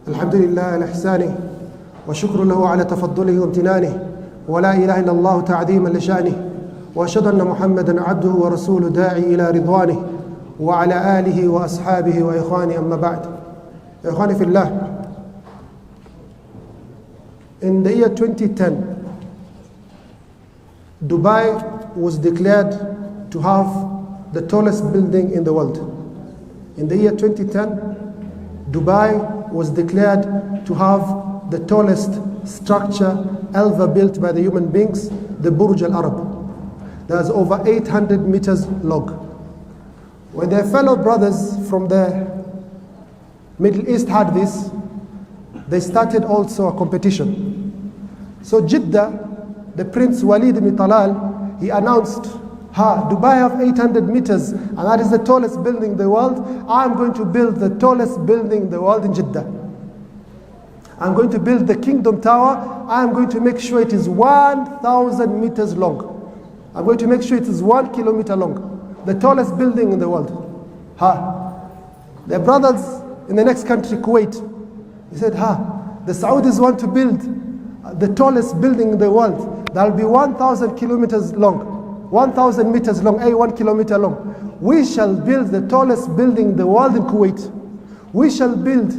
الحمد لله على إحسانه وشكر له على تفضله وامتنانه ولا إله إلا الله تعظيما لشأنه وأشهد أن محمدا عبده ورسوله داعي إلى رضوانه وعلى آله وأصحابه وإخوانه أما بعد. إخواني في الله, in the year 2010, Dubai was declared to have the tallest building in the world. In the year 2010, Dubai was declared to have the tallest structure ever built by the human beings, the Burj Al Arab. That's over 800 meters long. When their fellow brothers from the Middle East had this, they started also a competition. So Jeddah, the Prince Walid ibn Talal, he announced, Dubai have 800 meters and that is the tallest building in the world. I'm going to build the tallest building in the world in Jeddah. I'm going to build the Kingdom Tower. I'm going to make sure it is 1,000 meters long. I'm going to make sure it is 1 kilometer long. The tallest building in the world. Their brothers in the next country, Kuwait, he said, the Saudis want to build the tallest building in the world. That will be 1,000 kilometers long. 1,000 meters long, 1 kilometer long. We shall build the tallest building in the world in Kuwait. We shall build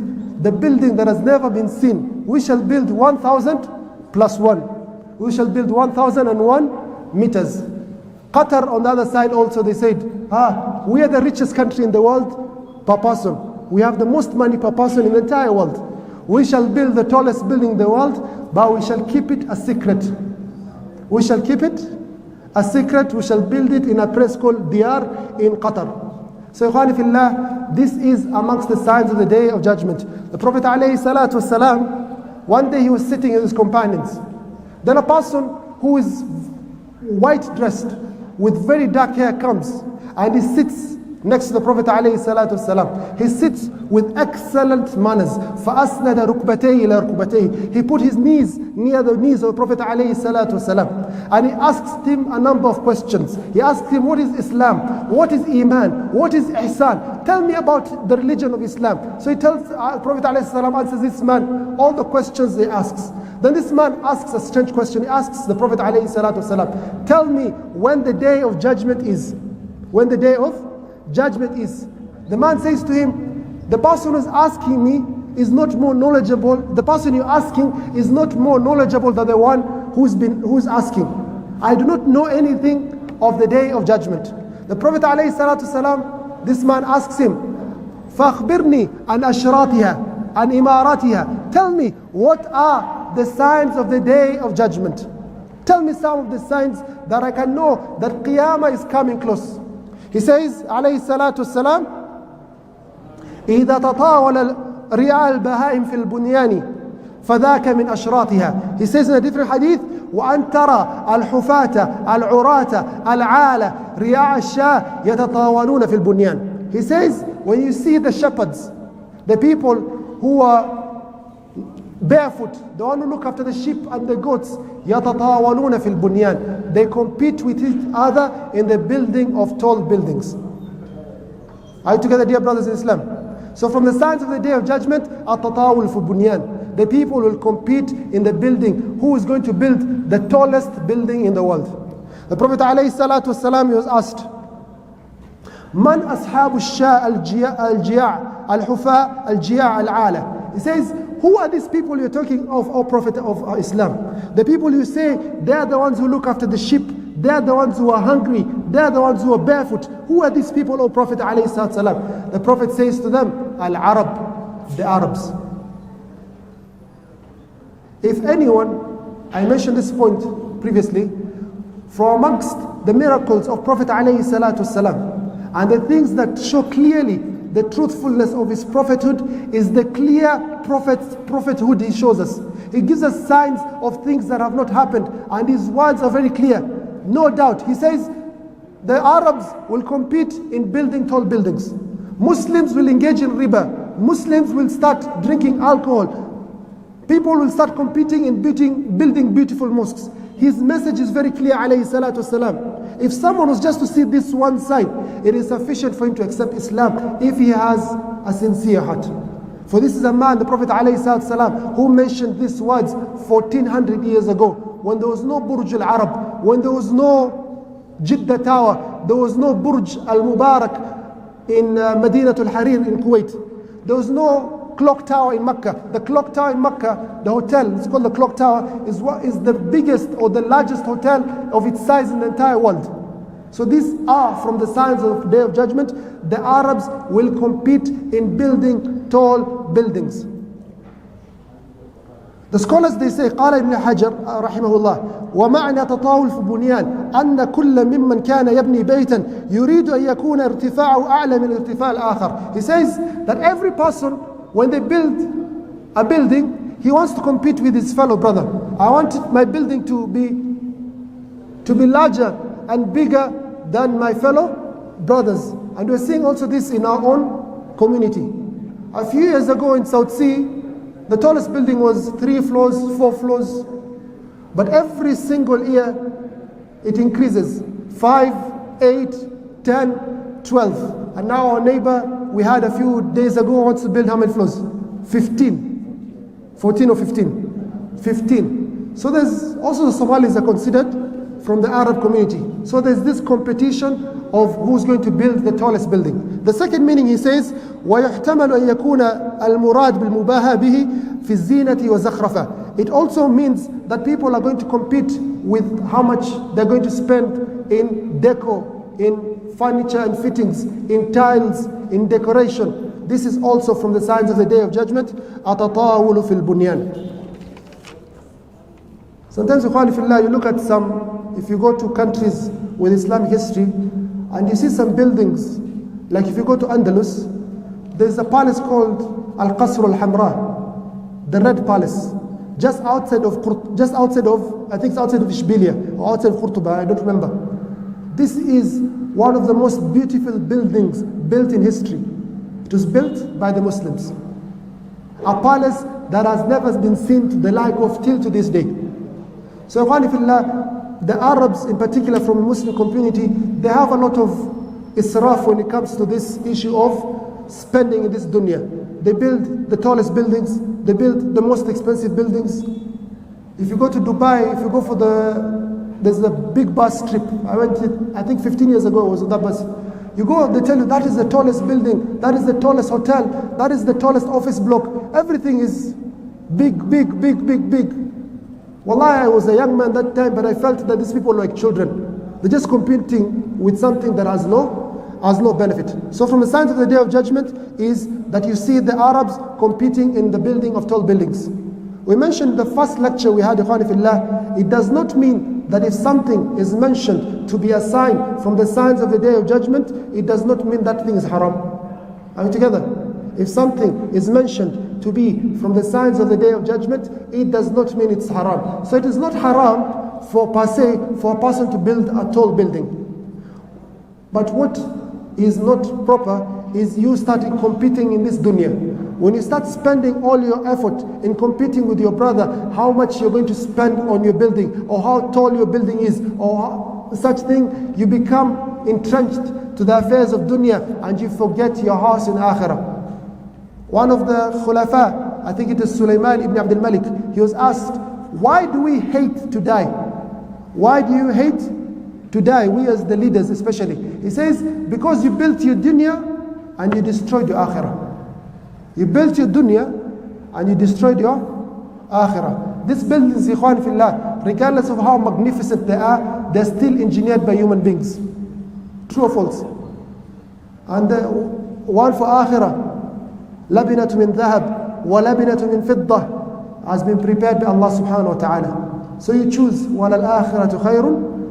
the building that has never been seen. We shall build 1,000 plus 1. We shall build 1,001 meters. Qatar on the other side also, they said, we are the richest country in the world per person. We have the most money per person in the entire world. We shall build the tallest building in the world, but we shall keep it a secret. We shall keep it a secret. We shall build it in a place called Diyar in Qatar. So, Ikhwani fillah, this is amongst the signs of the Day of Judgment. The Prophet ﷺ, one day he was sitting with his companions. Then a person who is white dressed with very dark hair comes and he sits next to the Prophet ﷺ. He sits with excellent manners. فَأَسْنَدَ رُكْبَتَيْهِ إِلَى رُكْبَتَيْهِ. He put his knees near the knees of the Prophet ﷺ. And he asked him a number of questions. He asked him, what is Islam? What is Iman? What is Ihsan? Tell me about the religion of Islam. So he tells Prophet ﷺ, answers this man all the questions he asks. Then this man asks a strange question. He asks the Prophet ﷺ, tell me when the Day of Judgment is. When the Day of Judgment is. The man says to him, the person who's asking me is not more knowledgeable. The person you're asking is not more knowledgeable than the one who's asking. I do not know anything of the Day of Judgment. The Prophet ﷺ, this man asks him, فَأَخْبِرْنِي عَنْ أَشْرَاتِهَا عَنْ إِمَارَاتِهَا. Tell me, what are the signs of the Day of Judgment? Tell me some of the signs that I can know that Qiyamah is coming close. He says, alayhi salatu salam, إِذَا تَطَاوَلَ رِعَى الْبَهَائِمْ فِي الْبُنْيَانِ فَذَاكَ مِنْ أَشْرَاطِهَا. He says in a different hadith, وَأَنْ تَرَى الْحُفَاةَ الْعُرَاةَ الْعَالَ رِعَى الشَّاةِ يَتَطَاوَلُونَ فِي الْبُنْيَانِ. He says, when you see the shepherds, the people who are barefoot, the one who look after the sheep and the goats, يَتَطَاوَلُونَ فِي الْبُنْيَانِ. They compete with each other in the building of tall buildings. Are you together, dear brothers in Islam? So from the signs of the Day of Judgment, التطاول في البنيان. The people will compete in the building. Who is going to build the tallest building in the world? The Prophet ﷺ was asked, من أصحاب الشاء الجياع الحفاء الجياع العالة. He says, who are these people you're talking of, O Prophet of Islam? The people you say, they are the ones who look after the sheep. They are the ones who are hungry. They are the ones who are barefoot. Who are these people, O Prophet ﷺ? The Prophet says to them, Al-Arab, the Arabs. If anyone, I mentioned this point previously, from amongst the miracles of Prophet ﷺ, and the things that show clearly the truthfulness of his prophethood is the clear prophethood he shows us. He gives us signs of things that have not happened, and his words are very clear. No doubt. He says the Arabs will compete in building tall buildings. Muslims will engage in riba. Muslims will start drinking alcohol. People will start competing in building beautiful mosques. His message is very clear, alayhi salatu wasalam. If someone was just to see this one side, it is sufficient for him to accept Islam if he has a sincere heart. For this is a man, the Prophet ﷺ, who mentioned these words 1400 years ago, when there was no Burj al-Arab, when there was no Jeddah Tower, there was no Burj al-Mubarak in Medina al-Harir in Kuwait. There was no clock tower in Mecca. The clock tower in Mecca, the hotel, it's called the clock tower, is the biggest or the largest hotel of its size in the entire world. So these are from the signs of Day of Judgment. The Arabs will compete in building tall buildings. The scholars, they say, قال ابن حجر رحمه الله ومعنى تطاول في بنيان أن كل ممن كان يبني بيتا يريد أن يكون ارتفاعه أعلى من ارتفاع الآخر. He says that every person, when they build a building, he wants to compete with his fellow brother. I want my building to be larger and bigger than my fellow brothers. And we're seeing also this in our own community. A few years ago in South Sea, the tallest building was 3 floors, 4 floors. But every single year, it increases. 5, 8, 10, 12. And now our neighbor, we had a few days ago, wants to build how many floors? 15. 14 or 15? 15. So there's also the Somalis are considered from the Arab community. So there's this competition of who's going to build the tallest building. The second meaning, he says, وَيُحْتَمَلُ أَن يَكُونَ الْمُرَادْ بِالْمُبَاهَى بِهِ فِي الزِّينَةِ وَزَخْرَفَةِ. It also means that people are going to compete with how much they're going to spend in deco, in furniture and fittings, in tiles, in decoration. This is also from the signs of the Day of Judgment. أَتَطَاوُلُ فِي الْبُنْيَانِ. Sometimes, you look at some, if you go to countries with Islamic history, and you see some buildings, like if you go to Andalus, there's a palace called Al-Qasr Al-Hamra, the Red Palace, just outside of, I think it's outside of Ishbiliya, or outside of Qurtuba, I don't remember. This is one of the most beautiful buildings built in history. It was built by the Muslims. A palace that has never been seen to the like of till to this day. So, the Arabs in particular from the Muslim community, they have a lot of israf when it comes to this issue of spending in this dunya. They build the tallest buildings, they build the most expensive buildings. If you go to Dubai, if you go for there's a big bus trip. I went, I think 15 years ago, I was on that bus. You go, they tell you that is the tallest building, that is the tallest hotel, that is the tallest office block. Everything is big, big, big, big, big. Wallahi, I was a young man that time, but I felt that these people are like children. They're just competing with something that has no benefit. So from the signs of the Day of Judgment is that you see the Arabs competing in the building of tall buildings. We mentioned the first lecture we had, Ikhwani Fillah, it does not mean that if something is mentioned to be a sign from the signs of the Day of Judgment, it does not mean that thing is haram. Are we together? If something is mentioned to be from the signs of the Day of Judgment, it does not mean it's haram. So it is not haram for per se for a person to build a tall building. But what is not proper is you starting competing in this dunya. When you start spending all your effort in competing with your brother, how much you're going to spend on your building, or how tall your building is, or such thing, you become entrenched to the affairs of dunya and you forget your house in akhirah. One of the khulafa, I think it is Sulaiman ibn Abdul Malik, he was asked, why do we hate to die? Why do you hate to die, we as the leaders especially? He says, because you built your dunya and you destroyed your akhirah. You built your dunya and you destroyed your akhirah. These buildings, ikhwan fillah, regardless of how magnificent they are, they're still engineered by human beings. True or false? And one for akhirah, labinatu min dhahab wa labinatu min fiddah, has been prepared by Allah subhanahu wa ta'ala. So you choose, وَلَا الْآخِرَةُ خَيْرٌ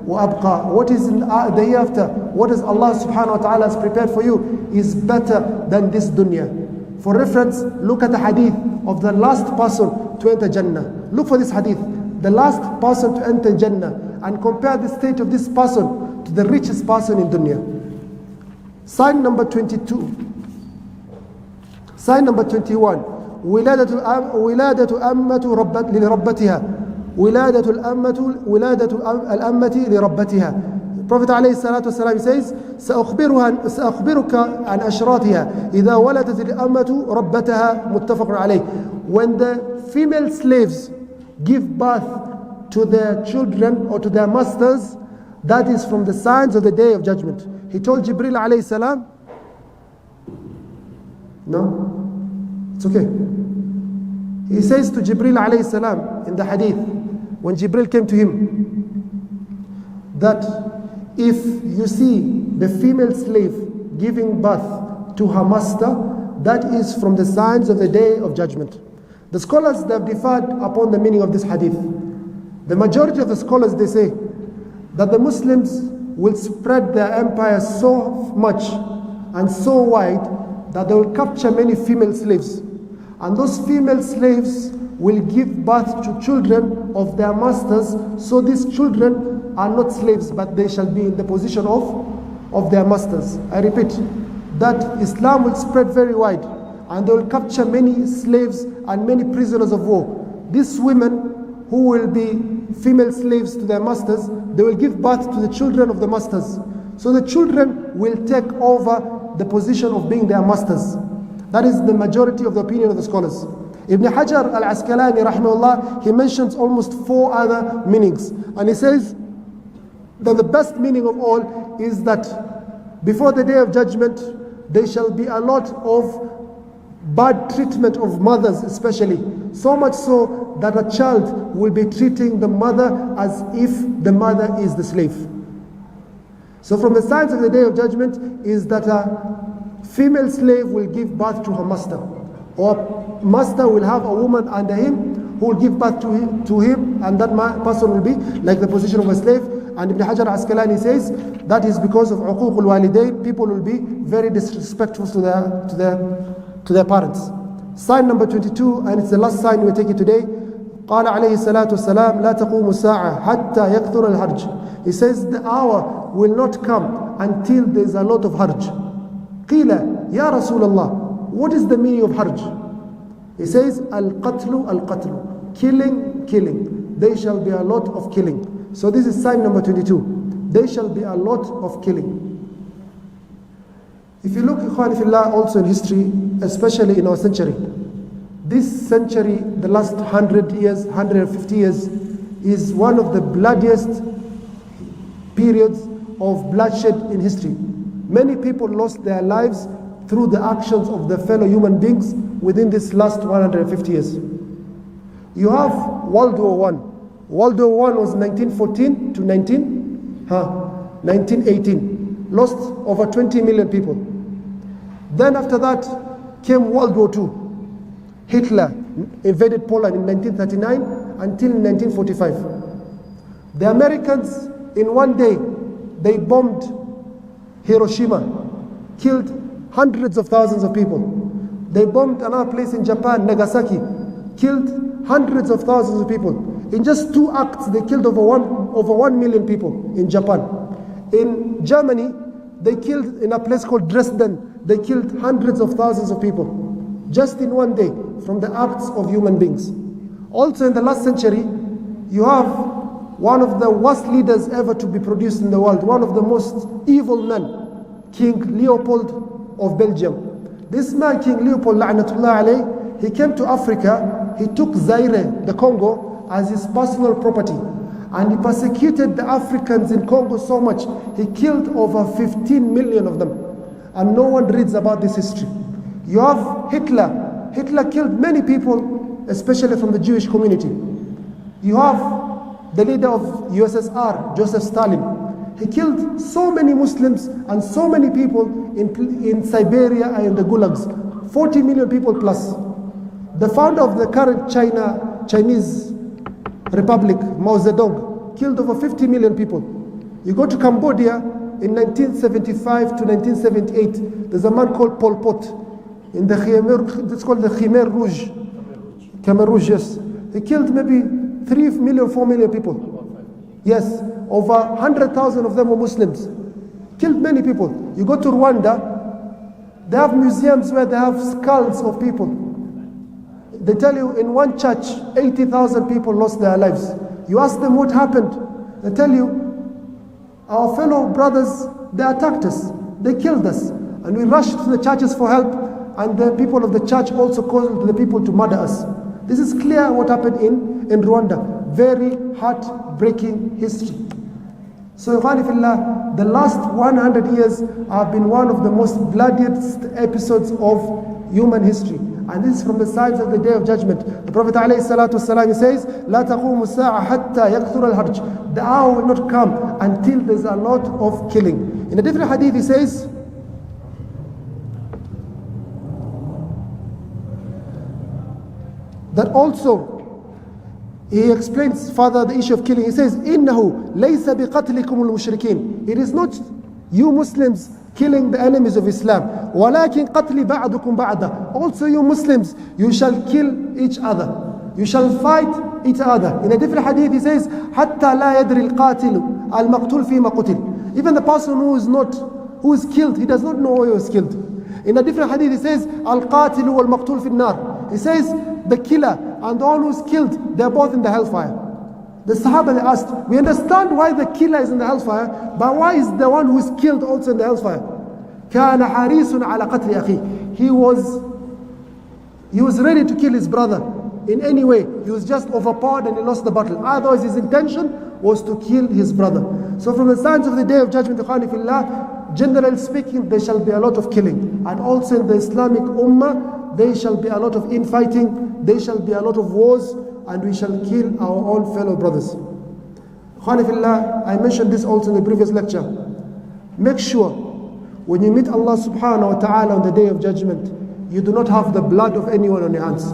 وَأَبْقَى. What is in the hereafter, what is Allah subhanahu wa ta'ala has prepared for you is better than this dunya. For reference, look at the hadith of the last person to enter Jannah. Look for this hadith, the last person to enter Jannah, and compare the state of this person to the richest person in dunya. Sign number 22. Sign number 21. ولادة أمة لربتها. ولادة الأمة لربتها. Prophet ﷺ says, سأخبرك عن أشراطها إذا ولدت الأمة ربتها متفق عليه. When the female slaves give birth to their children or to their masters, that is from the signs of the day of judgment. He told Jibril alayhi salam, no? It's okay. He says to Jibril alayhi salam in the hadith, when Jibril came to him, that if you see the female slave giving birth to her master, that is from the signs of the day of judgment. The scholars, they have differed upon the meaning of this hadith. The majority of the scholars, they say that the Muslims will spread their empire so much and so wide that they will capture many female slaves. And those female slaves will give birth to children of their masters, so these children are not slaves, but they shall be in the position of their masters. I repeat, that Islam will spread very wide, and they will capture many slaves and many prisoners of war. These women who will be female slaves to their masters, they will give birth to the children of the masters. So the children will take over the position of being their masters. That is the majority of the opinion of the scholars. Ibn Hajar al-Asqalani rahimahullah, he mentions almost 4 other meanings. And he says that the best meaning of all is that before the day of judgment, there shall be a lot of bad treatment of mothers especially. So much so that a child will be treating the mother as if the mother is the slave. So from the signs of the day of judgment is that a female slave will give birth to her master, or master will have a woman under him who will give birth to him, and that person will be like the position of a slave. And Ibn Hajar al-Asqalani says that is because of uquq al-walidain. People will be very disrespectful to their parents. Sign number 22, and it's the last sign we're taking today. قال عليه الصلاة والسلام لا تقوم الساعة حتى يكثر الحرج. He says the hour will not come until there is a lot of harj. قيل يا رسول الله, what is the meaning of harj? He says al-qatlu al-qatlu, killing. There shall be a lot of killing. So this is sign number 22. There shall be a lot of killing. If you look, Ikhwan fillah, also in history, especially in our century, this century, the last 100 years, 150 years, is one of the bloodiest periods of bloodshed in history. Many people lost their lives through the actions of their fellow human beings within this last 150 years. You have World War I. World War I was 1914 to 1918. Lost over 20 million people. Then after that came World War II. Hitler invaded Poland in 1939 until 1945. The Americans, in one day, they bombed Hiroshima, killed hundreds of thousands of people. They bombed another place in Japan, Nagasaki, killed hundreds of thousands of people. In just 2 acts, they killed over 1 million people in Japan. In Germany, they killed, in a place called Dresden, they killed hundreds of thousands of people, just in one day, from the acts of human beings. Also in the last century, you have one of the worst leaders ever to be produced in the world, one of the most evil men, King Leopold of Belgium. This man, King Leopold, la'natullah alayh, he came to Africa, he took Zaire, the Congo, as his personal property. And he persecuted the Africans in Congo so much, he killed over 15 million of them. And no one reads about this history. You have Hitler. Hitler killed many people, especially from the Jewish community. You have the leader of USSR, Joseph Stalin. He killed so many Muslims and so many people in Siberia and in the gulags. 40 million people plus. The founder of the current Chinese Republic, Mao Zedong, killed over 50 million people. You go to Cambodia in 1975 to 1978, there's a man called Pol Pot in the Khmer, it's called the Khmer Rouge. Khmer Rouge, yes. He killed maybe 3 million, 4 million people. Yes, over 100,000 of them were Muslims. Killed many people. You go to Rwanda, they have museums where they have skulls of people. They tell you in one church, 80,000 people lost their lives. You ask them what happened. They tell you, Our fellow brothers, they attacked us, they killed us, and we rushed to the churches for help, and the people of the church also called the people to murder us. This is clear what happened in Rwanda. Very heartbreaking history. So, Ikhwani fillah, the last 100 years have been one of the most bloodiest episodes of human history. And this is from the signs of the Day of Judgment. The Prophet ﷺ says, لا تقوم الساعة حتى يكثر الحرج. The hour will not come until there's a lot of killing. In a different hadith he says, that also, he explains further the issue of killing. He says, إِنَّهُ لَيْسَ بِقَتْلِكُمُ الْمُشْرِكِينَ. It is not you Muslims killing the enemies of Islam. وَلَكِنْ قَتْلِ بَعْضُكُمْ بَعْضًا. Also you Muslims, you shall kill each other. You shall fight each other. In a different hadith he says, حَتَّى لَا يَدْرِ الْقَاتِلُ الْمَقْتُولُ فِي مَقُتِلُ. Even the person who is killed, he does not know who is killed. In a different hadith he says, الْقَاتِلُ وَالْمَقْتُولُ فِي النَّارِ. He says, the killer and the one who is killed, they are both in the hellfire. The Sahaba, they asked, we understand why the killer is in the hellfire, but why is the one who is killed also in the hellfire? كَانَ حَرِيصٌ عَلَى قَتْلِ أَخِيهِ. He was ready to kill his brother in any way. He was just overpowered and he lost the battle. Otherwise his intention was to kill his brother. So from the signs of the Day of Judgment, Ikhwani fillah, generally speaking, there shall be a lot of killing. And also in the Islamic Ummah, there shall be a lot of infighting, there shall be a lot of wars, and we shall kill our own fellow brothers. Ikhwani fillah, I mentioned this also in the previous lecture. Make sure when you meet Allah subhanahu wa ta'ala on the Day of Judgment, you do not have the blood of anyone on your hands.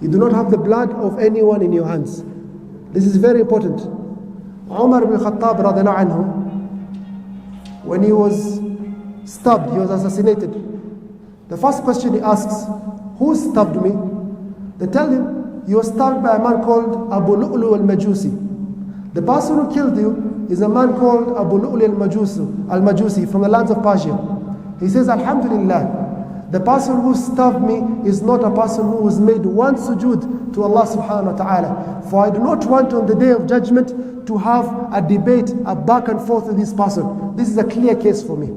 You do not have the blood of anyone in your hands. This is very important. Umar ibn Khattab radiallahu anhu, when he was stabbed, he was assassinated, the first question he asks, who stabbed me? They tell him, you were stabbed by a man called Abu Lu'lu al-Majusi. The person who killed you is a man called Abu Lu'lu al-Majusi from the lands of Persia. He says, Alhamdulillah, the person who stabbed me is not a person who has made one sujood to Allah subhanahu wa ta'ala. For I do not want on the Day of Judgment to have a debate, a back and forth with this person. This is a clear case for me.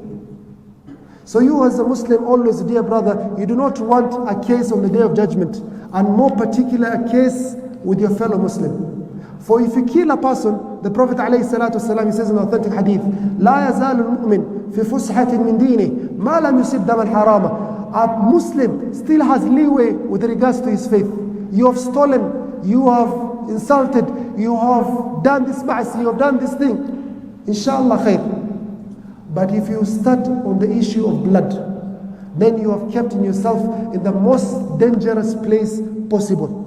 So you as a Muslim, always, dear brother, you do not want a case on the Day of Judgment, and more particular a case with your fellow Muslim. For if you kill a person, the Prophet ﷺ, he says in authentic hadith, لا يزال المؤمن في فسحة من دينه ما لم يصب دما حراما. A Muslim still has leeway with regards to his faith. You have stolen, you have insulted, you have done this ma'asi, you have done this thing. Inshallah khair. But if you start on the issue of blood, then you have kept yourself in the most dangerous place possible.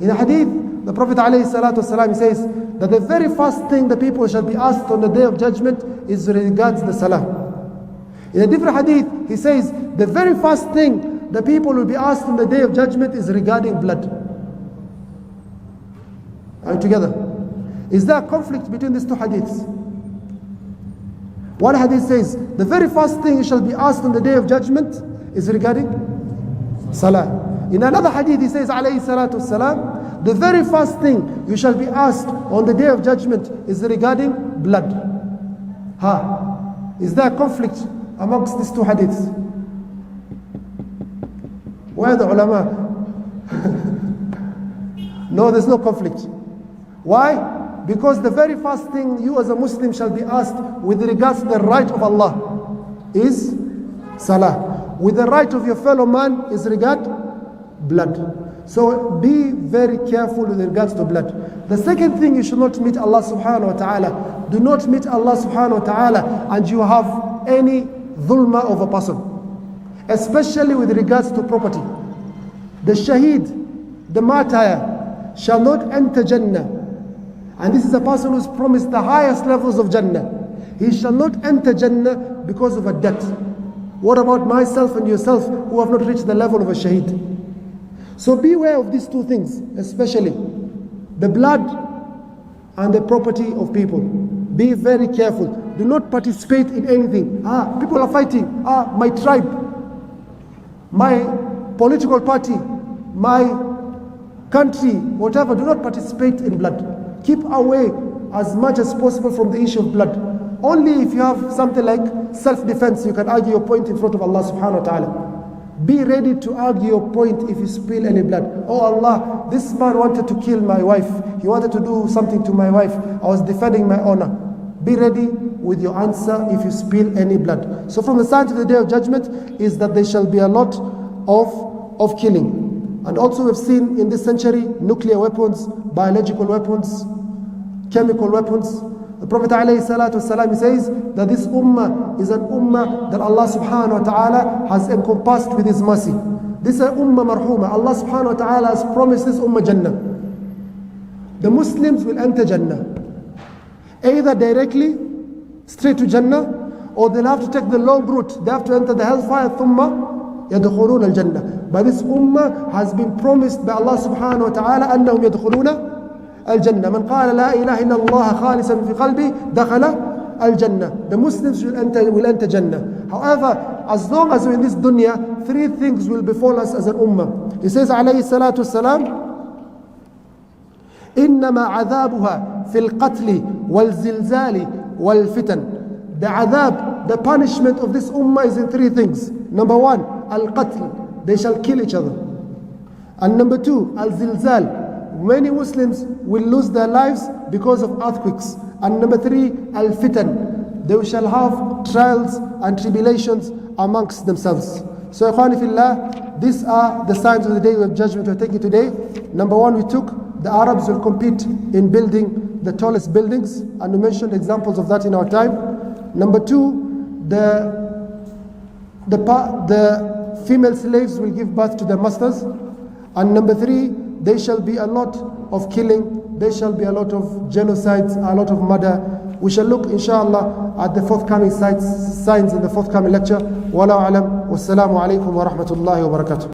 In a hadith, the Prophet ﷺ says that the very first thing the people shall be asked on the Day of Judgment is regards the salah. In a different hadith, he says the very first thing the people will be asked on the Day of Judgment is regarding blood. Are you together? Is there a conflict between these two hadiths? One hadith says, the very first thing you shall be asked on the Day of Judgment is regarding salah. In another hadith he says, alayhi salatu wasalam, the very first thing you shall be asked on the Day of Judgment is regarding blood. Is there a conflict amongst these two hadiths? Where are the ulama? No, there's no conflict. Why? Because the very first thing you as a Muslim shall be asked with regards to the right of Allah is salah. With the right of your fellow man is regard blood. So be very careful with regards to blood. The second thing, you should not meet Allah subhanahu wa ta'ala. Do not meet Allah subhanahu wa ta'ala and you have any dhulma of a person. Especially with regards to property. The shaheed, the martyr, shall not enter Jannah. And this is a person who is promised the highest levels of Jannah. He shall not enter Jannah because of a debt. What about myself and yourself who have not reached the level of a shaheed? So beware of these two things, especially the blood and the property of people. Be very careful. Do not participate in anything. People are fighting. My tribe, my political party, my country, whatever. Do not participate in blood. Keep away as much as possible from the issue of blood. Only if you have something like self-defense, you can argue your point in front of Allah subhanahu wa ta'ala. Be ready to argue your point if you spill any blood. Oh Allah, this man wanted to kill my wife. He wanted to do something to my wife. I was defending my honor. Be ready with your answer if you spill any blood. So from the signs of the Day of Judgment is that there shall be a lot of killing. And also we've seen in this century nuclear weapons, biological weapons, chemical weapons. The Prophet ﷺ, he says that this ummah is an ummah that Allah subhanahu wa ta'ala has encompassed with His mercy. This is an ummah marhuma. Allah subhanahu wa ta'ala has promised this ummah Jannah. The Muslims will enter Jannah, either directly, straight to Jannah, or they'll have to take the long route. They have to enter the hellfire, ثُمَّ يَدْخُلُونَ الْجَنَّةِ. But this ummah has been promised by Allah subhanahu wa ta'ala أَنَّهُمْ يَدْخُلُونَ الجنة. من قال لا إله إلا الله خالصا في قلبي دخل الجنة. The Muslims will enter Jannah. However, as long as we're in this dunya, three things will befall us as an ummah. He says عليه الصلاة والسلام إنما عذابها في القتل والزلزال والفتن. The adhab, the punishment of this ummah is in three things. Number one, al-qatl, they shall kill each other. And number two, al-zilzal, many Muslims will lose their lives because of earthquakes. And number three, al-fitan, they shall have trials and tribulations amongst themselves. So ikhwani fillah, these are the signs of the Day of Judgment we're taking today. Number one, we took the Arabs will compete in building the tallest buildings, and we mentioned examples of that in our time. Number two, the female slaves will give birth to their masters. And number three, there shall be a lot of killing, there shall be a lot of genocides, a lot of murder. We shall look inshallah at the forthcoming signs in the forthcoming lecture. Wallahu alam, wassalamu alaikum wa rahmatullahi wa barakatuh.